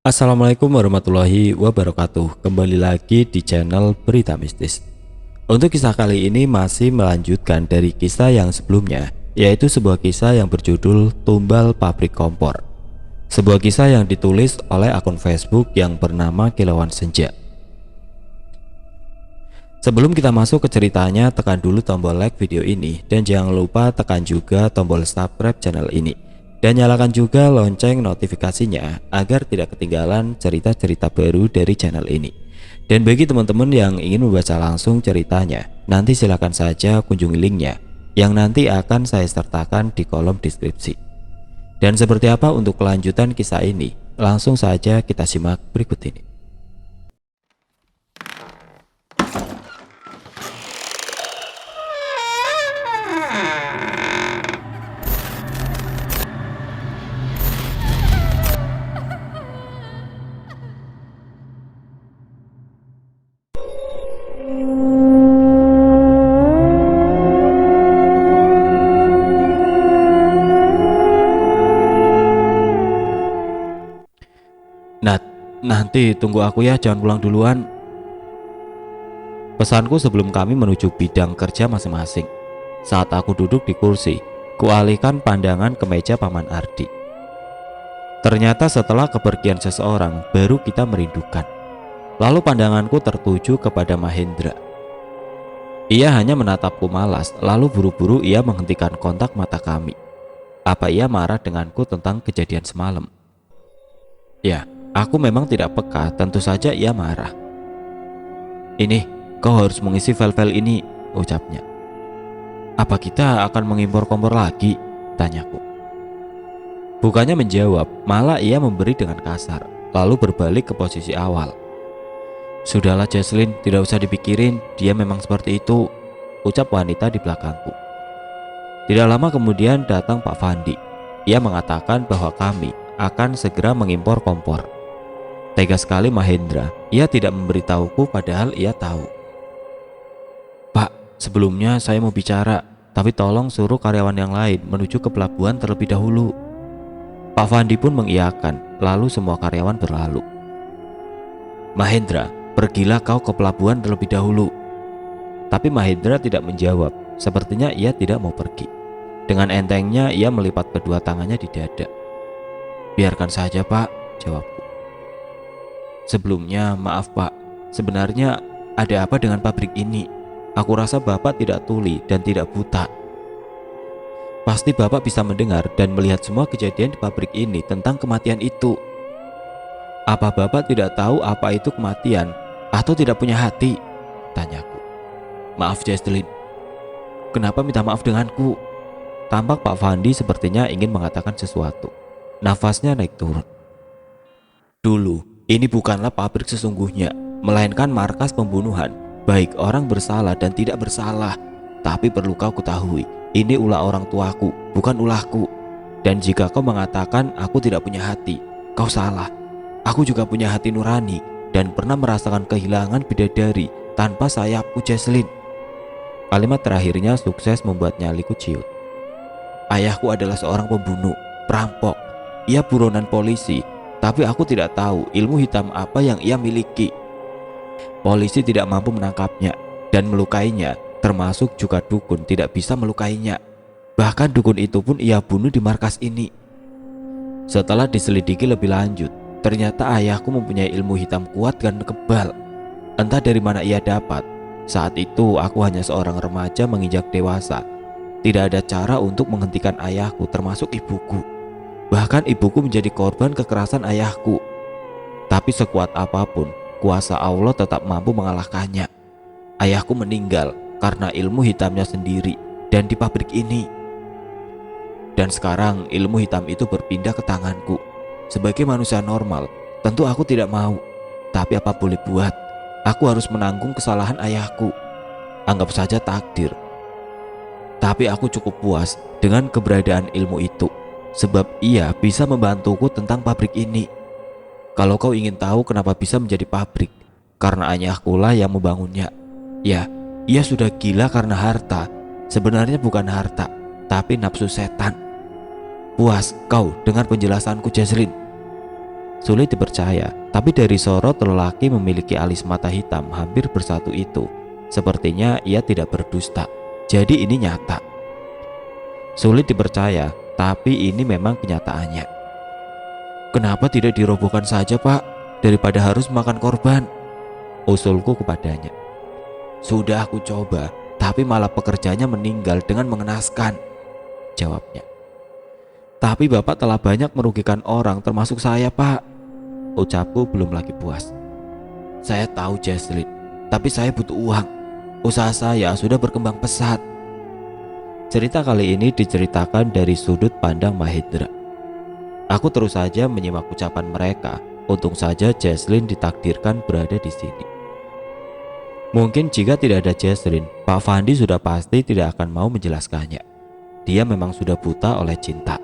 Assalamualaikum warahmatullahi wabarakatuh. Kembali lagi di channel Berita Mistis. Untuk kisah kali ini masih melanjutkan dari kisah yang sebelumnya, yaitu sebuah kisah yang berjudul Tumbal Pabrik Kompor. Sebuah kisah yang ditulis oleh akun Facebook yang bernama Kilauan Senja. Sebelum kita masuk ke ceritanya, tekan dulu tombol like video ini dan jangan lupa tekan juga tombol subscribe channel ini. Dan nyalakan juga lonceng notifikasinya agar tidak ketinggalan cerita-cerita baru dari channel ini. Dan bagi teman-teman yang ingin membaca langsung ceritanya, nanti silakan saja kunjungi linknya yang nanti akan saya sertakan di kolom deskripsi. Dan seperti apa untuk kelanjutan kisah ini? Langsung saja kita simak berikut ini. Nanti tunggu aku ya, jangan pulang duluan. Pesanku sebelum kami menuju bidang kerja masing-masing. Saat aku duduk di kursi, kualihkan pandangan ke meja Paman Ardi. Ternyata setelah kepergian seseorang, baru kita merindukan. Lalu pandanganku tertuju kepada Mahendra. Ia hanya menatapku malas, lalu buru-buru ia menghentikan kontak mata kami. Apa ia marah denganku tentang kejadian semalam? Ya, aku memang tidak peka, tentu saja ia marah. Ini, kau harus mengisi file-file ini, ucapnya. Apa kita akan mengimpor kompor lagi? Tanyaku. Bukannya menjawab, malah ia memberi dengan kasar, lalu berbalik ke posisi awal. Sudahlah Jesslyn, tidak usah dipikirin, dia memang seperti itu, ucap wanita di belakangku. Tidak lama kemudian datang Pak Fandi. Ia mengatakan bahwa kami akan segera mengimpor kompor. Tega sekali Mahendra, ia tidak memberitahuku padahal ia tahu. Pak, sebelumnya saya mau bicara, tapi tolong suruh karyawan yang lain menuju ke pelabuhan terlebih dahulu. Pak Fandi pun mengiyakan, lalu semua karyawan berlalu. Mahendra, pergilah kau ke pelabuhan terlebih dahulu. Tapi Mahendra tidak menjawab, sepertinya ia tidak mau pergi. Dengan entengnya ia melipat kedua tangannya di dada. Biarkan saja Pak, jawabku. Sebelumnya maaf Pak, sebenarnya ada apa dengan pabrik ini? Aku rasa Bapak tidak tuli dan tidak buta. Pasti Bapak bisa mendengar dan melihat semua kejadian di pabrik ini tentang kematian itu. Apa Bapak tidak tahu apa itu kematian atau tidak punya hati? Tanyaku. Maaf Jesslyn, kenapa minta maaf denganku? Tampak Pak Fandi sepertinya ingin mengatakan sesuatu. Nafasnya naik turun. Dulu ini bukanlah pabrik sesungguhnya, melainkan markas pembunuhan, baik orang bersalah dan tidak bersalah. Tapi perlu kau ketahui, ini ulah orang tuaku, bukan ulahku. Dan jika kau mengatakan aku tidak punya hati, kau salah. Aku juga punya hati nurani dan pernah merasakan kehilangan bidadari tanpa sayapku Jesslyn. Kalimat terakhirnya sukses membuat nyaliku ciut. Ayahku adalah seorang pembunuh, perampok. Ia buronan polisi. Tapi aku tidak tahu ilmu hitam apa yang ia miliki. Polisi tidak mampu menangkapnya dan melukainya, termasuk juga dukun tidak bisa melukainya. Bahkan dukun itu pun ia bunuh di markas ini. Setelah diselidiki lebih lanjut, ternyata ayahku mempunyai ilmu hitam kuat dan kebal. Entah dari mana ia dapat. Saat itu aku hanya seorang remaja menginjak dewasa. Tidak ada cara untuk menghentikan ayahku, termasuk ibuku. Bahkan ibuku menjadi korban kekerasan ayahku. Tapi sekuat apapun, kuasa Allah tetap mampu mengalahkannya. Ayahku meninggal karena ilmu hitamnya sendiri dan di pabrik ini. Dan sekarang ilmu hitam itu berpindah ke tanganku. Sebagai manusia normal, tentu aku tidak mau. Tapi apa boleh buat, aku harus menanggung kesalahan ayahku. Anggap saja takdir. Tapi aku cukup puas dengan keberadaan ilmu itu, sebab ia bisa membantuku tentang pabrik ini. Kalau kau ingin tahu kenapa bisa menjadi pabrik, karena ayahku lah yang membangunnya. Ya, ia sudah gila karena harta. Sebenarnya bukan harta, tapi nafsu setan. Puas kau dengar penjelasanku, Jesslyn? Sulit dipercaya, tapi dari sorot lelaki memiliki alis mata hitam hampir bersatu itu, sepertinya ia tidak berdusta. Jadi ini nyata. Sulit dipercaya, tapi ini memang kenyataannya. Kenapa tidak dirobohkan saja, Pak? Daripada harus makan korban, usulku kepadanya. Sudah aku coba, tapi malah pekerjanya meninggal dengan mengenaskan, jawabnya. Tapi Bapak telah banyak merugikan orang termasuk saya, Pak, ucapku belum lagi puas. Saya tahu, Jesslyn, tapi saya butuh uang. Usaha saya sudah berkembang pesat. Cerita kali ini diceritakan dari sudut pandang Mahendra. Aku terus saja menyimak ucapan mereka. Untung saja Jesslyn ditakdirkan berada di sini. Mungkin jika tidak ada Jesslyn, Pak Fandi sudah pasti tidak akan mau menjelaskannya. Dia memang sudah buta oleh cinta.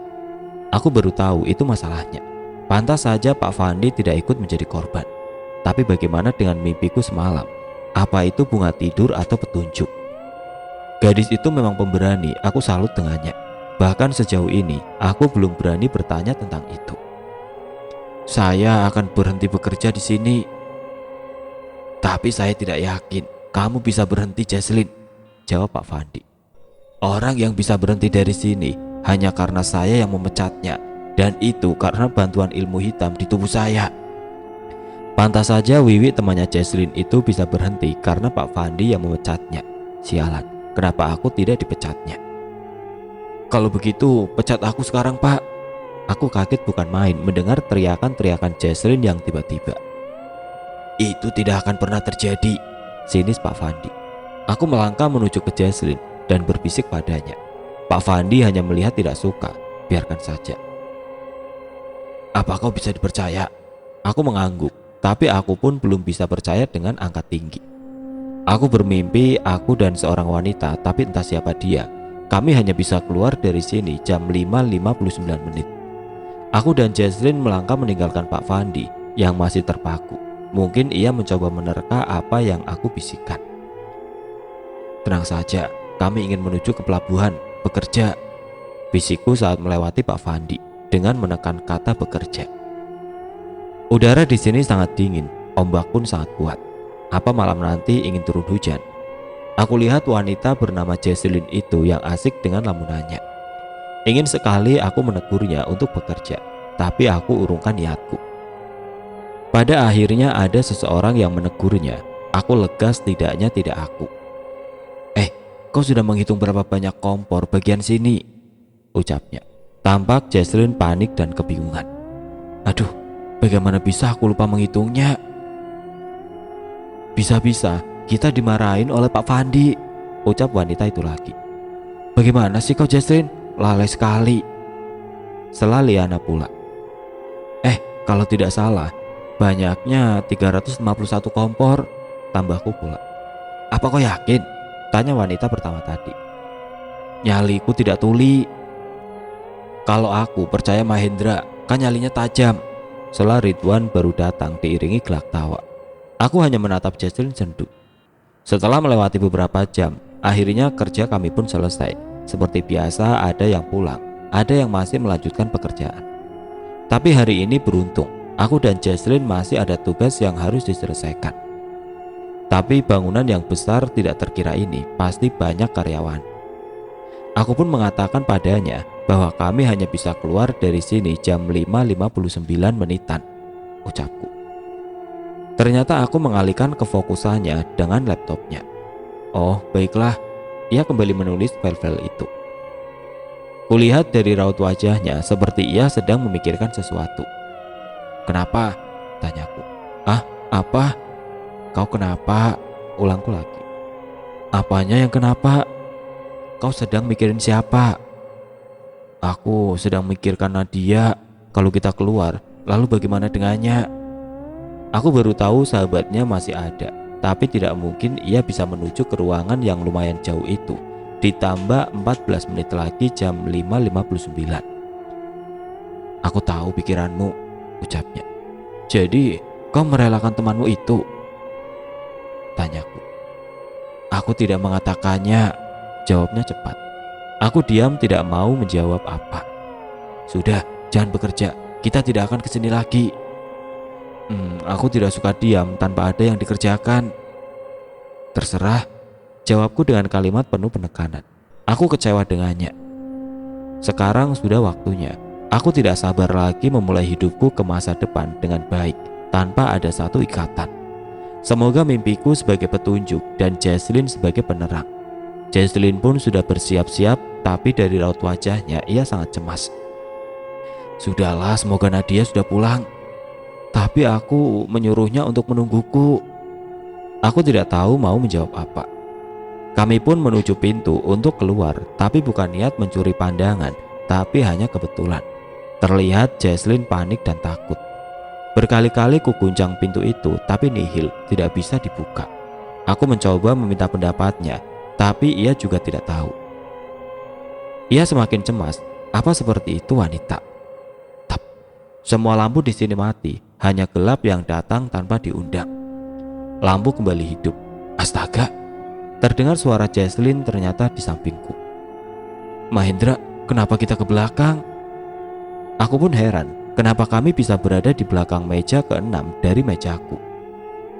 Aku baru tahu itu masalahnya. Pantas saja Pak Fandi tidak ikut menjadi korban. Tapi bagaimana dengan mimpiku semalam? Apa itu bunga tidur atau petunjuk? Gadis itu memang pemberani, aku salut dengannya. Bahkan sejauh ini, aku belum berani bertanya tentang itu. Saya akan berhenti bekerja di sini. Tapi saya tidak yakin kamu bisa berhenti, Jesslyn, jawab Pak Fandi. Orang yang bisa berhenti dari sini hanya karena saya yang memecatnya, dan itu karena bantuan ilmu hitam di tubuh saya. Pantas saja Wiwi temannya Jesslyn itu bisa berhenti karena Pak Fandi yang memecatnya. Sialan, kenapa aku tidak dipecatnya? Kalau begitu, pecat aku sekarang, Pak. Aku kaget bukan main mendengar teriakan-teriakan Jesslyn yang tiba-tiba. Itu tidak akan pernah terjadi, sinis Pak Fandi. Aku melangkah menuju ke Jesslyn dan berbisik padanya. Pak Fandi hanya melihat tidak suka, biarkan saja. Apa kau bisa dipercaya? Aku mengangguk, tapi aku pun belum bisa percaya dengan angkat tinggi. Aku bermimpi aku dan seorang wanita, tapi entah siapa dia. Kami hanya bisa keluar dari sini jam 5.59 menit. Aku dan Jesslyn melangkah meninggalkan Pak Fandi yang masih terpaku. Mungkin ia mencoba menerka apa yang aku bisikan. Tenang saja, kami ingin menuju ke pelabuhan, bekerja, bisikku saat melewati Pak Fandi dengan menekan kata bekerja. Udara di sini sangat dingin, ombak pun sangat kuat. Apa malam nanti ingin turun hujan? Aku lihat wanita bernama Jesslyn itu yang asik dengan lamunannya. Ingin sekali aku menegurnya untuk bekerja, tapi aku urungkan niatku. Pada akhirnya ada seseorang yang menegurnya. Aku lega setidaknya tidak aku. Kau sudah menghitung berapa banyak kompor bagian sini? Ucapnya. Tampak Jesslyn panik dan kebingungan. Aduh, bagaimana bisa aku lupa menghitungnya? Bisa-bisa kita dimarahin oleh Pak Fandi, ucap wanita itu lagi. Bagaimana sih kau, Jesslyn? Lalai sekali. Sela Liana pula. Kalau tidak salah, banyaknya 351 kompor, tambahku pula. Apa kau yakin? Tanya wanita pertama tadi. Nyaliku tidak tuli. Kalau aku percaya Mahendra, kan nyalinya tajam. Sela Ridwan baru datang diiringi gelak tawa. Aku hanya menatap Jesslyn sendu. Setelah melewati beberapa jam, akhirnya kerja kami pun selesai. Seperti biasa, ada yang pulang, ada yang masih melanjutkan pekerjaan. Tapi hari ini beruntung, aku dan Jesslyn masih ada tugas yang harus diselesaikan. Tapi bangunan yang besar tidak terkira ini pasti banyak karyawan. Aku pun mengatakan padanya bahwa kami hanya bisa keluar dari sini jam 5.59 menitan, ucapku. Ternyata aku mengalihkan kefokusannya dengan laptopnya. Oh, baiklah. Ia kembali menulis file-file itu. Kulihat dari raut wajahnya seperti ia sedang memikirkan sesuatu. Kenapa? Tanyaku. Apa? Kau kenapa? Ulangku lagi. Apanya yang kenapa? Kau sedang mikirin siapa? Aku sedang mikirkan Nadia. Kalau kita keluar, lalu bagaimana dengannya? Aku baru tahu sahabatnya masih ada, tapi tidak mungkin ia bisa menuju ke ruangan yang lumayan jauh itu. Ditambah 14 menit lagi jam 5.59. Aku tahu pikiranmu, ucapnya. Jadi, kau merelakan temanmu itu? Tanyaku. Aku tidak mengatakannya, jawabnya cepat. Aku diam tidak mau menjawab apa. Sudah, jangan bekerja, kita tidak akan kesini lagi. Aku tidak suka diam tanpa ada yang dikerjakan. Terserah, jawabku dengan kalimat penuh penekanan. Aku kecewa dengannya. Sekarang sudah waktunya. Aku tidak sabar lagi memulai hidupku ke masa depan dengan baik tanpa ada satu ikatan. Semoga mimpiku sebagai petunjuk dan Jesslyn sebagai penerang. Jesslyn pun sudah bersiap-siap, tapi dari raut wajahnya ia sangat cemas. Sudahlah, semoga Nadia sudah pulang. Tapi aku menyuruhnya untuk menungguku. Aku tidak tahu mau menjawab apa. Kami pun menuju pintu untuk keluar, tapi bukan niat mencuri pandangan, tapi hanya kebetulan. Terlihat Jesslyn panik dan takut. Berkali-kali ku guncang pintu itu, tapi nihil, tidak bisa dibuka. Aku mencoba meminta pendapatnya, tapi ia juga tidak tahu. Ia semakin cemas. Apa seperti itu wanita? Tap. Semua lampu di sini mati, hanya gelap yang datang tanpa diundang. Lampu kembali hidup. Astaga, terdengar suara Jesslyn ternyata di sampingku. Mahendra, kenapa kita ke belakang? Aku pun heran, kenapa kami bisa berada di belakang meja ke-6 dari mejaku.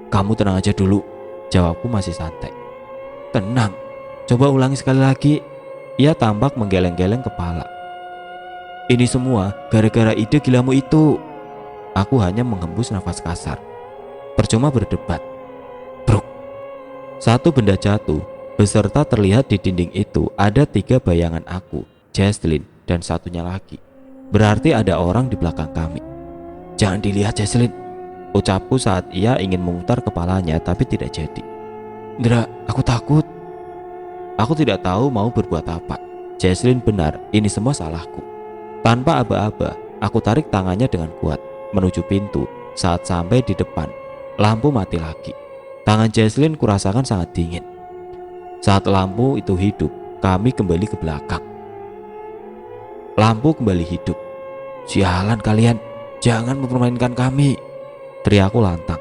Kamu tenang aja dulu, jawabku masih santai. Tenang, coba ulangi sekali lagi. Ia tampak menggeleng-geleng kepala. Ini semua gara-gara ide gilamu itu. Aku hanya menghembus nafas kasar. Percuma berdebat. Bruk. Satu benda jatuh, beserta terlihat di dinding itu ada 3 bayangan aku, Jesslyn, dan satunya lagi. Berarti ada orang di belakang kami. Jangan dilihat Jesslyn, ucapku saat ia ingin memutar kepalanya tapi tidak jadi. Indra, aku takut. Aku tidak tahu mau berbuat apa. Jesslyn benar, ini semua salahku. Tanpa aba-aba, aku tarik tangannya dengan kuat menuju pintu. Saat sampai di depan, lampu mati lagi. Tangan Jesslyn kurasakan sangat dingin. Saat lampu itu hidup, kami kembali ke belakang. Lampu kembali hidup. Sialan kalian, jangan mempermainkan kami, teriakku lantang.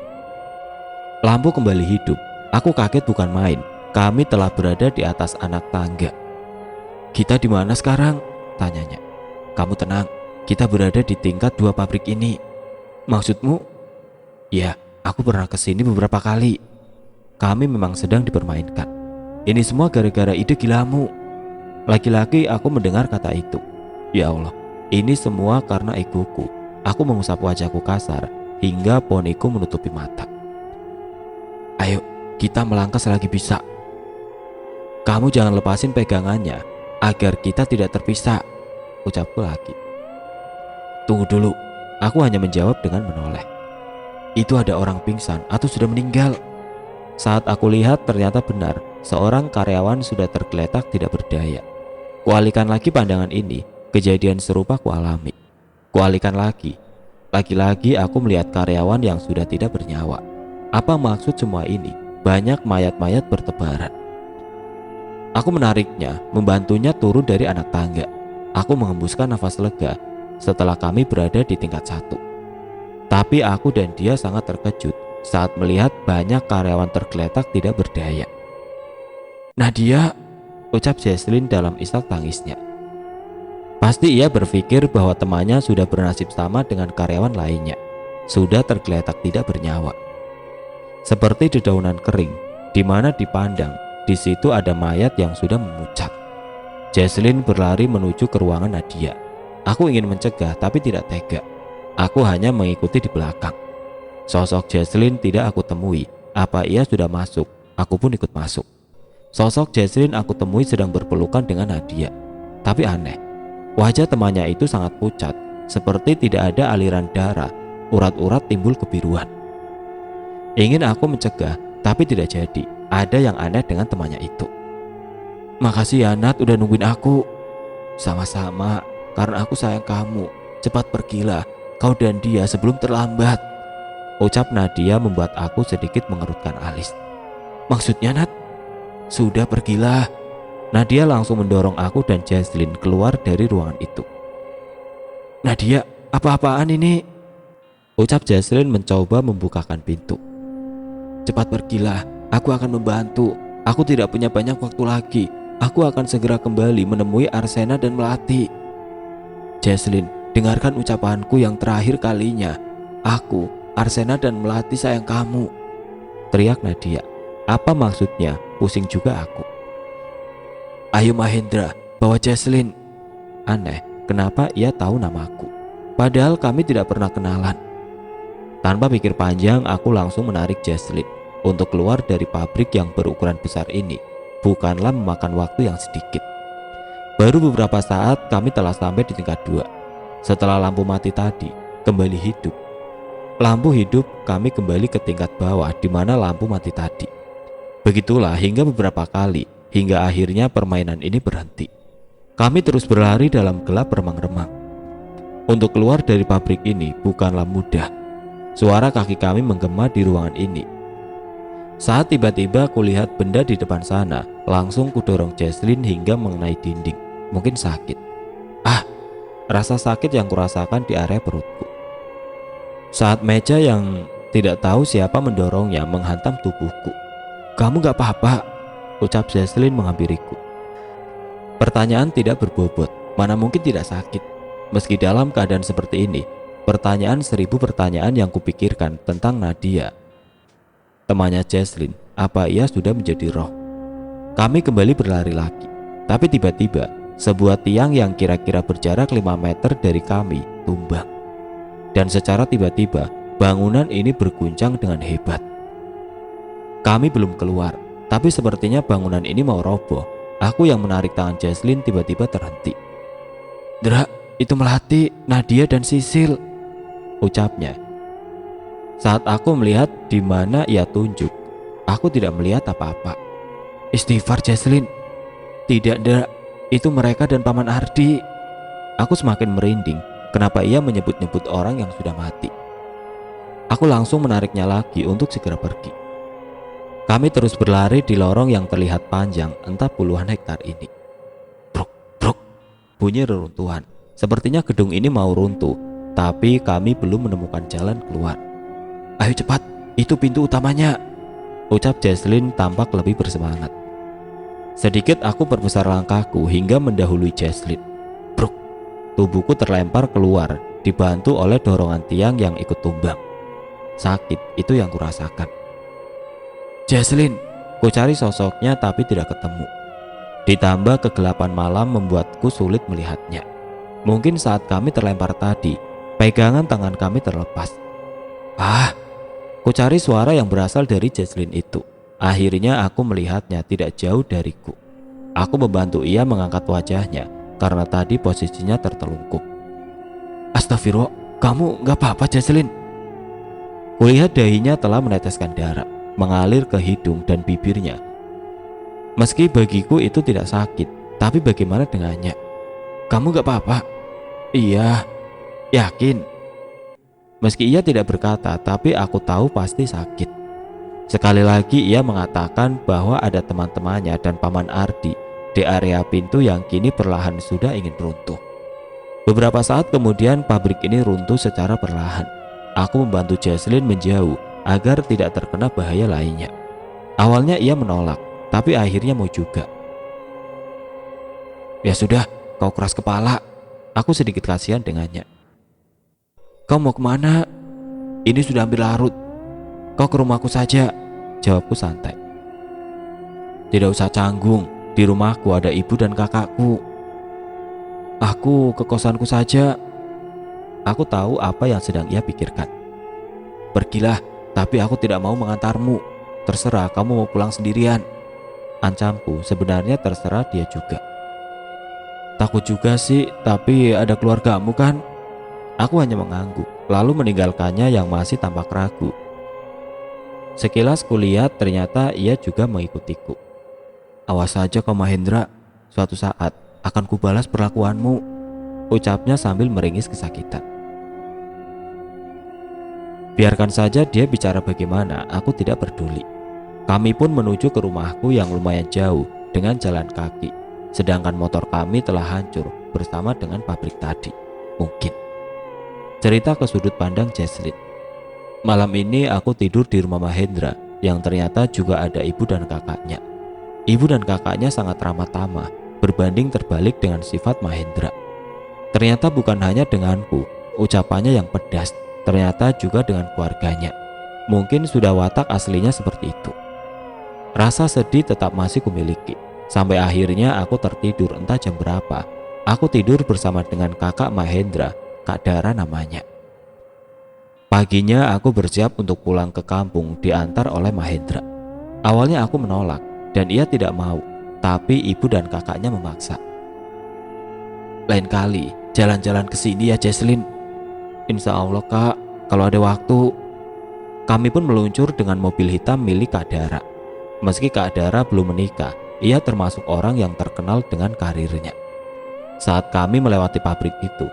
Lampu kembali hidup. Aku kaget bukan main. Kami telah berada di atas anak tangga. Kita di mana sekarang? Tanyanya. Kamu tenang, kita berada di tingkat 2 pabrik ini. Maksudmu? Ya, aku pernah kesini beberapa kali. Kami memang sedang dipermainkan. Ini semua gara-gara ide gilamu. Lagi-lagi aku mendengar kata itu. Ya Allah, ini semua karena egoku. Aku mengusap wajahku kasar hingga poniku menutupi mata. Ayo, kita melangkah selagi bisa. Kamu jangan lepasin pegangannya agar kita tidak terpisah, ucapku lagi. Tunggu dulu, aku hanya menjawab dengan menoleh. Itu ada orang pingsan atau sudah meninggal. Saat aku lihat ternyata benar, seorang karyawan sudah tergeletak tidak berdaya. Kualihkan lagi pandangan ini, kejadian serupa kualami. Kualihkan lagi. Lagi-lagi aku melihat karyawan yang sudah tidak bernyawa. Apa maksud semua ini? Banyak mayat-mayat bertebaran. Aku menariknya, membantunya turun dari anak tangga. Aku menghembuskan nafas lega setelah kami berada di tingkat 1. Tapi aku dan dia sangat terkejut saat melihat banyak karyawan tergeletak tidak berdaya. Nadia, ucap Jesslyn dalam isak tangisnya. Pasti ia berpikir bahwa temannya sudah bernasib sama dengan karyawan lainnya, sudah tergeletak tidak bernyawa. Seperti dedaunan kering, di mana dipandang, di situ ada mayat yang sudah memucat. Jesslyn berlari menuju ke ruangan Nadia. Aku ingin mencegah tapi tidak tega. Aku hanya mengikuti di belakang. Sosok Jesslyn tidak aku temui. Apa ia sudah masuk? Aku pun ikut masuk. Sosok Jesslyn aku temui sedang berpelukan dengan Nadia. Tapi aneh, wajah temannya itu sangat pucat, seperti tidak ada aliran darah. Urat-urat timbul kebiruan. Ingin aku mencegah, tapi tidak jadi. Ada yang aneh dengan temannya itu. Makasih ya Nat, udah nungguin aku. Sama-sama, karena aku sayang kamu. Cepat pergilah, kau dan dia sebelum terlambat, ucap Nadia membuat aku sedikit mengerutkan alis. Maksudnya Nat? Sudah pergilah. Nadia langsung mendorong aku dan Jesslyn keluar dari ruangan itu. Nadia, apa-apaan ini? Ucap Jesslyn mencoba membukakan pintu. Cepat pergilah, aku akan membantu. Aku tidak punya banyak waktu lagi. Aku akan segera kembali menemui Arsena dan Melati. Jesslyn, dengarkan ucapanku yang terakhir kalinya. Aku Arsena dan Melati sayang kamu, teriak Nadia. Apa maksudnya? Pusing juga aku. Ayo Mahendra, bawa Jesslyn. Aneh, kenapa ia tahu namaku? Padahal kami tidak pernah kenalan. Tanpa pikir panjang, aku langsung menarik Jesslyn. Untuk keluar dari pabrik yang berukuran besar ini bukanlah memakan waktu yang sedikit. Baru beberapa saat kami telah sampai di tingkat 2. Setelah lampu mati tadi kembali hidup. Lampu hidup, kami kembali ke tingkat bawah di mana lampu mati tadi. Begitulah hingga beberapa kali, hingga akhirnya permainan ini berhenti. Kami terus berlari dalam gelap remang-remang. Untuk keluar dari pabrik ini bukanlah mudah. Suara kaki kami menggema di ruangan ini. Saat tiba-tiba kulihat benda di depan sana, langsung kudorong Jesslyn hingga mengenai dinding. Mungkin sakit. Rasa sakit yang kurasakan di area perutku. Saat meja yang tidak tahu siapa mendorongnya menghantam tubuhku. Kamu gak apa-apa? Ucap Jesslyn menghampiriku. Pertanyaan tidak berbobot, mana mungkin tidak sakit. Meski dalam keadaan seperti ini, pertanyaan 1000 pertanyaan yang kupikirkan tentang Nadia. Temannya Jesslyn, apa ia sudah menjadi roh? Kami kembali berlari lagi, tapi tiba-tiba sebuah tiang yang kira-kira berjarak 5 meter dari kami tumbang. Dan secara tiba-tiba bangunan ini berguncang dengan hebat. Kami belum keluar, tapi sepertinya bangunan ini mau roboh. Aku yang menarik tangan Jesslyn tiba-tiba terhenti. Dra, itu Melati, Nadia dan Sisil, ucapnya. Saat aku melihat di mana ia tunjuk, aku tidak melihat apa-apa. Istighfar Jesslyn. Tidak, Dra, itu mereka dan Paman Ardi. Aku semakin merinding. Kenapa ia menyebut-nyebut orang yang sudah mati? Aku langsung menariknya lagi untuk segera pergi. Kami terus berlari di lorong yang terlihat panjang entah puluhan hektar ini. Bruk, bruk, bunyi reruntuhan. Sepertinya gedung ini mau runtuh, tapi kami belum menemukan jalan keluar. Ayo cepat, itu pintu utamanya, ucap Jesslyn tampak lebih bersemangat. Sedikit aku perbesar langkahku hingga mendahului Jesslyn. Bruk, tubuhku terlempar keluar, dibantu oleh dorongan tiang yang ikut tumbang. Sakit itu yang kurasakan. Jesslyn, ku cari sosoknya tapi tidak ketemu. Ditambah kegelapan malam membuatku sulit melihatnya. Mungkin saat kami terlempar tadi, pegangan tangan kami terlepas. Ku cari suara yang berasal dari Jesslyn itu. Akhirnya aku melihatnya tidak jauh dariku. Aku membantu ia mengangkat wajahnya karena tadi posisinya tertelungkup. Astagfirullah, kamu gak apa-apa Jesslyn? Kulihat dahinya telah meneteskan darah mengalir ke hidung dan bibirnya. Meski bagiku itu tidak sakit, tapi bagaimana dengannya? Kamu gak apa-apa? Iya, yakin? Meski ia tidak berkata, tapi aku tahu pasti sakit. Sekali lagi ia mengatakan bahwa ada teman-temannya dan Paman Ardi di area pintu yang kini perlahan sudah ingin runtuh. Beberapa saat kemudian pabrik ini runtuh secara perlahan. Aku membantu Jesslyn menjauh agar tidak terkena bahaya lainnya. Awalnya ia menolak, tapi akhirnya mau juga. Ya sudah, kau keras kepala. Aku sedikit kasihan dengannya. Kau mau kemana? Ini sudah hampir larut. Kau ke rumahku saja, jawabku santai. Tidak usah canggung, di rumahku ada ibu dan kakakku. Aku ke kosanku saja. Aku tahu apa yang sedang ia pikirkan. Pergilah, tapi aku tidak mau mengantarmu. Terserah kamu mau pulang sendirian, ancamku. Sebenarnya terserah dia juga. Takut juga sih, tapi ada keluargamu kan? Aku hanya mengangguk, lalu meninggalkannya yang masih tampak ragu. Sekilas kulihat ternyata ia juga mengikutiku. Awas saja kau Mahendra, suatu saat akan kubalas perlakuanmu, ucapnya sambil meringis kesakitan. Biarkan saja dia bicara bagaimana, aku tidak peduli. Kami pun menuju ke rumahku yang lumayan jauh dengan jalan kaki, sedangkan motor kami telah hancur bersama dengan pabrik tadi. Mungkin. Cerita ke sudut pandang Jesslyn. Malam ini aku tidur di rumah Mahendra yang ternyata juga ada ibu dan kakaknya. Ibu dan kakaknya sangat ramah tamah, berbanding terbalik dengan sifat Mahendra. Ternyata bukan hanya denganku, ucapannya yang pedas, ternyata juga dengan keluarganya. Mungkin sudah watak aslinya seperti itu. Rasa sedih tetap masih kumiliki. Sampai akhirnya aku tertidur entah jam berapa. Aku tidur bersama dengan kakak Mahendra, Kak Dara namanya. Paginya aku bersiap untuk pulang ke kampung diantar oleh Mahendra. Awalnya aku menolak dan ia tidak mau, tapi ibu dan kakaknya memaksa. Lain kali jalan-jalan ke sini ya Jesslyn. Insya Allah kak, kalau ada waktu. Kami pun meluncur dengan mobil hitam milik Kak Dara. Meski Kak Dara belum menikah, ia termasuk orang yang terkenal dengan karirnya. Saat kami melewati pabrik itu,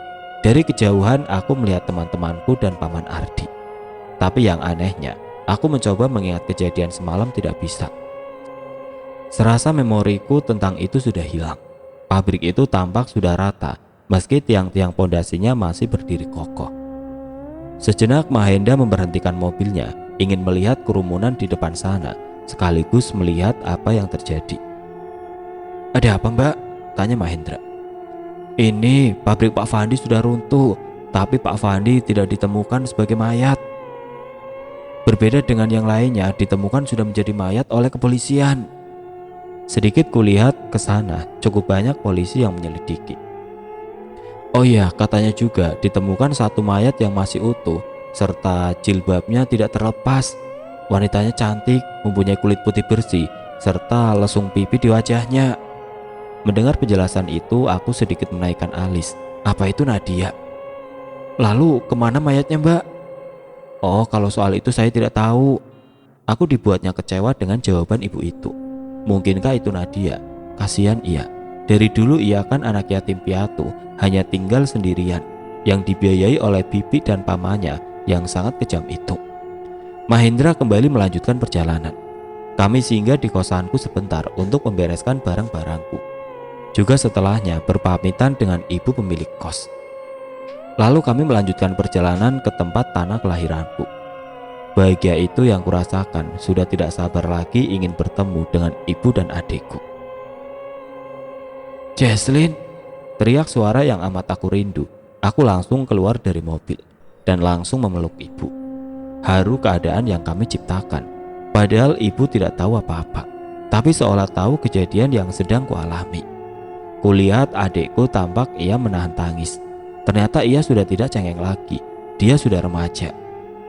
dari kejauhan aku melihat teman-temanku dan Paman Ardi. Tapi yang anehnya, aku mencoba mengingat kejadian semalam tidak bisa. Serasa memoriku tentang itu sudah hilang. Pabrik itu tampak sudah rata, meski tiang-tiang pondasinya masih berdiri kokoh. Sejenak Mahendra memberhentikan mobilnya, ingin melihat kerumunan di depan sana, sekaligus melihat apa yang terjadi. Ada apa mbak? Tanya Mahendra. Ini pabrik Pak Fandi sudah runtuh, tapi Pak Fandi tidak ditemukan sebagai mayat. Berbeda dengan yang lainnya, ditemukan sudah menjadi mayat oleh kepolisian. Sedikit kulihat ke sana, cukup banyak polisi yang menyelidiki. Oh iya, katanya juga ditemukan satu mayat yang masih utuh, serta jilbabnya tidak terlepas. Wanitanya cantik, mempunyai kulit putih bersih, serta lesung pipi di wajahnya. Mendengar penjelasan itu, aku sedikit menaikkan alis. Apa itu Nadia? Lalu kemana mayatnya mbak? Oh, kalau soal itu saya tidak tahu. Aku dibuatnya kecewa dengan jawaban ibu itu. Mungkinkah itu Nadia? Kasihan ia. Dari dulu ia kan anak yatim piatu, hanya tinggal sendirian, yang dibiayai oleh bibi dan pamannya yang sangat kejam itu. Mahendra kembali melanjutkan perjalanan. Kami singgah di kosanku sebentar untuk membereskan barang-barangku. Juga setelahnya berpamitan dengan ibu pemilik kos. Lalu kami melanjutkan perjalanan ke tempat tanah kelahiranku. Bahagia itu yang kurasakan, sudah tidak sabar lagi ingin bertemu dengan ibu dan adikku. Jesslyn, teriak suara yang amat aku rindu. Aku langsung keluar dari mobil dan langsung memeluk ibu. Haru keadaan yang kami ciptakan. Padahal ibu tidak tahu apa-apa, tapi seolah tahu kejadian yang sedang kualami. Kulihat adikku tampak ia menahan tangis. Ternyata ia sudah tidak cengeng lagi. Dia sudah remaja.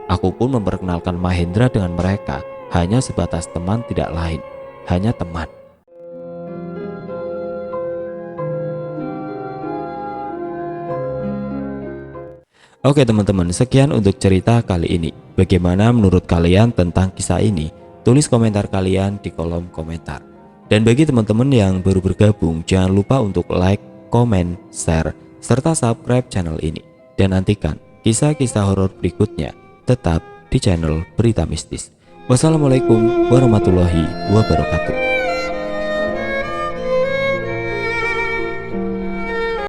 Aku pun memperkenalkan Mahendra dengan mereka, hanya sebatas teman tidak lain, hanya teman. Oke teman-teman, sekian untuk cerita kali ini. Bagaimana menurut kalian tentang kisah ini? Tulis komentar kalian di kolom komentar. Dan bagi teman-teman yang baru bergabung, jangan lupa untuk like, komen, share, serta subscribe channel ini. Dan nantikan kisah-kisah horor berikutnya tetap di channel Berita Mistis. Wassalamualaikum warahmatullahi wabarakatuh.